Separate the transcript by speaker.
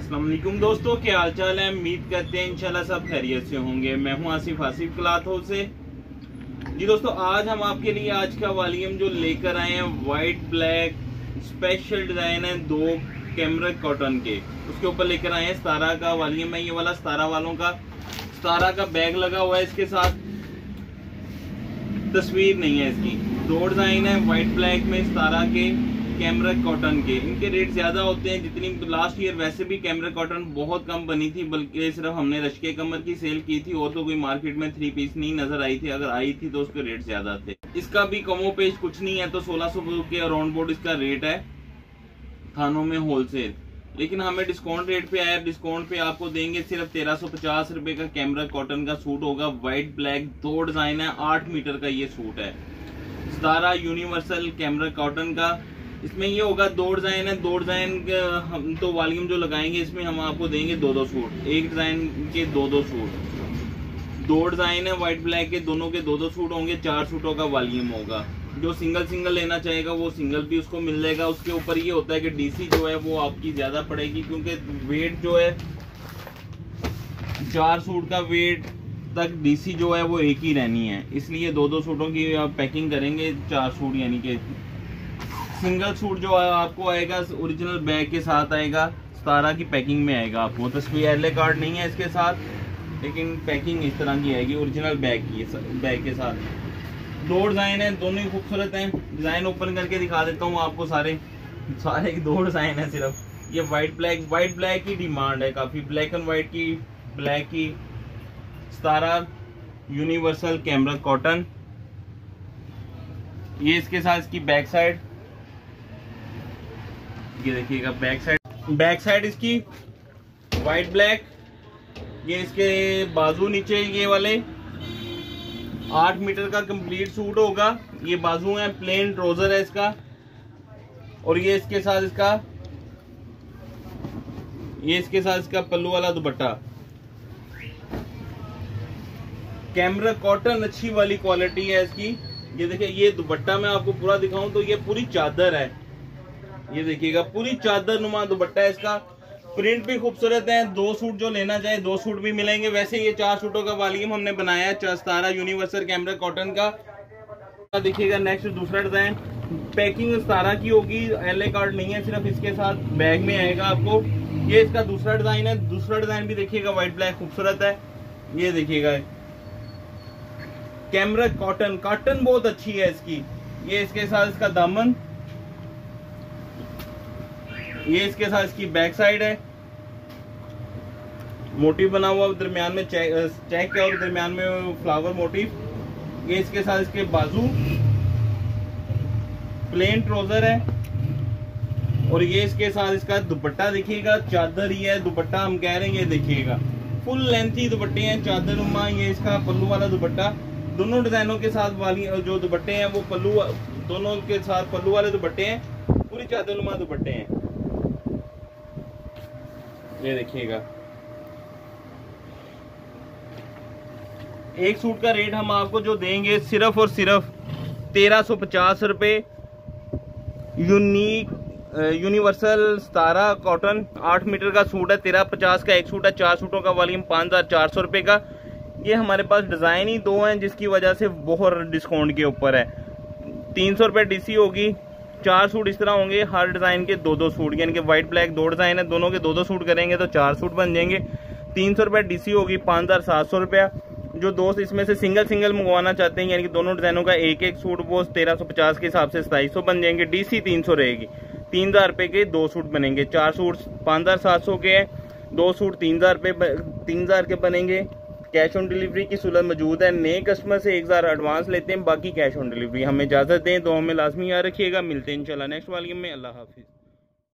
Speaker 1: अस्सलाम वालेकुम दोस्तों, क्या हाल चाल है। उम्मीद करते हैं इंशाल्लाह सब खैरियत से होंगे। मैं हूं आसिफ क्लॉथ हाउस से। जी दोस्तों, आज हम आपके लिए आज का वॉल्यूम जो लेकर आए हैं वाइट ब्लैक स्पेशल डिजाइन है, 2 कैमरिक कॉटन के, उसके ऊपर लेकर आए हैं सतारा का वॉल्यूम है। ये वाला सतारा वालों का, सतारा का बैग लगा हुआ है, इसके साथ तस्वीर नहीं है इसकी। 2 डिजाइन है वाइट ब्लैक में सतारा के कैमरिक कॉटन के। इनके रेट ज्यादा होते हैं। जितनी लास्ट ईयर वैसे भी कैमरिक कॉटन बहुत कम बनी थी, बल्कि सिर्फ हमने रश्के कमर की सेल की थी और तो कोई मार्केट में 3 पीस नहीं नजर आई थी। अगर आई थी तो उसके रेट ज्यादा थे। इसका भी कमो पेश कुछ नहीं है, तो 1600 के अराउंड बोर्ड इसका रेट है थानों में होलसेल। लेकिन हमें डिस्काउंट रेट पे आया। डिस्काउंट पे आपको देंगे सिर्फ 1350 रुपए का कैमरिक कॉटन का सूट होगा। व्हाइट ब्लैक 2 डिजाइन है, 8 मीटर का ये सूट है सतारा यूनिवर्सल कैमरिक कॉटन का। इसमें ये होगा 2 डिजाइन है। 2 डिजाइन हम तो वॉल्यूम जो लगाएंगे इसमें हम आपको देंगे 2-2 सूट। एक डिजाइन के 2-2 सूट। 2 डिजाइन है व्हाइट ब्लैक के, दोनों के 2-2 सूट होंगे। 4 सूटों का वॉल्यूम होगा। जो सिंगल लेना चाहेगा वो सिंगल भी उसको मिल जाएगा। उसके ऊपर ये होता है कि डीसी जो है वो आपकी ज्यादा पड़ेगी, क्योंकि वेट जो है 4 सूट का वेट तक डीसी जो है वो एक ही रहनी है, इसलिए 2-2 सूटों की आप पैकिंग करेंगे। 4 सूट यानी कि सिंगल सूट जो आपको आएगा ओरिजिनल बैग के साथ आएगा, सतारा की पैकिंग में आएगा। आपको तस्वीर एल कार्ड नहीं है इसके साथ, लेकिन पैकिंग इस तरह की आएगी ओरिजिनल बैग की, बैग के साथ। 2 डिजाइन है, दोनों ही खूबसूरत हैं। डिजाइन ओपन करके दिखा देता हूँ आपको। सारे 2 डिजाइन है सिर्फ। ये व्हाइट ब्लैक की डिमांड है काफी। ब्लैक एंड व्हाइट की, ब्लैक की सतारा यूनिवर्सल कैमरिक कॉटन। ये इसके साथ इसकी बैक साइड, ये देखिएगा बैक साइड इसकी व्हाइट ब्लैक। ये इसके बाजू नीचे ये वाले 8 मीटर का कंप्लीट सूट होगा। ये बाजू है, प्लेन ट्राउजर है इसका। और ये इसके साथ इसका पल्लू वाला दुपट्टा। कैमरिक कॉटन अच्छी वाली क्वालिटी है इसकी। ये देखिए, ये दुपट्टा मैं आपको पूरा दिखाऊं तो ये पूरी चादर है। ये देखिएगा पूरी चादर नुमा दुपट्टा है इसका। प्रिंट भी खूबसूरत है। 2 सूट जो लेना चाहे 2 सूट भी मिलेंगे। वैसे ये 4 सूटों का वॉल्यूम हमने बनाया है सतारा यूनिवर्सल कैमरिक कॉटन का। देखिएगा नेक्स्ट दूसरा डिजाइन, पैकिंग सतारा की होगी, एल कार्ड नहीं है, सिर्फ इसके साथ बैग में आएगा आपको। ये इसका दूसरा डिजाइन है। दूसरा डिजाइन भी देखिएगा व्हाइट ब्लैक खूबसूरत है। ये देखिएगा कैमरिक कॉटन बहुत अच्छी है इसकी। ये इसके साथ इसका दामन, ये इसके साथ इसकी बैक साइड है। मोटिव बना हुआ दरमियान में चेक है और दरमियान में फ्लावर मोटिव। ये इसके साथ इसके बाजू, प्लेन ट्राउजर है। और ये इसके साथ इसका दुपट्टा देखिएगा, चादर ही है दुपट्टा हम कह रहे हैं। ये देखिएगा फुल लेंथी दुपट्टे हैं, चादर उम्मा। ये इसका पल्लू वाला दुपट्टा। दोनों डिजाइनों के साथ वाली जो दुपट्टे हैं वो पल्लू, दोनों के साथ पल्लू वाले दुपट्टे हैं। पूरी चादर उम्मा दुपट्टे हैं। ये देखिएगा एक सूट का रेट हम आपको जो देंगे सिर्फ और सिर्फ 1350 रुपए। यूनिवर्सल सतारा कॉटन 8 मीटर का सूट है। 1350 का एक सूट है। 4 सूटों का वॉल्यूम 5400 रुपए का। ये हमारे पास डिजाइन ही 2 हैं, जिसकी वजह से बहुत डिस्काउंट के ऊपर है। 300 रुपए डीसी होगी। 4 सूट इस तरह होंगे, हर डिजाइन के 2-2 सूट, यानी कि व्हाइट ब्लैक 2 डिजाइन है, दोनों के 2-2 सूट करेंगे तो 4 सूट बन जाएंगे। 300 रुपए डीसी होगी, 5700 रुपया। जो दोस्त इसमें से सिंगल मंगवाना चाहते हैं, यानी कि दोनों डिजाइनों का एक सूट, वो 1350 के हिसाब से 2700 बन जाएंगे। डीसी 300 रहेगी। 3000 रुपए के 2 सूट बनेंगे। 4 सूट 5700 के हैं, 2 सूट 3000 के बनेंगे। कैश ऑन डिलीवरी की सहूलत मौजूद है। नए कस्टमर से 1000 एडवांस लेते हैं, बाकी कैश ऑन डिलीवरी। हमें इजाजत दें, तो हमें लाजमी याद रखिएगा। मिलते हैं इंशाल्लाह नेक्स्ट वॉल्यूम में। अल्लाह हाफिज।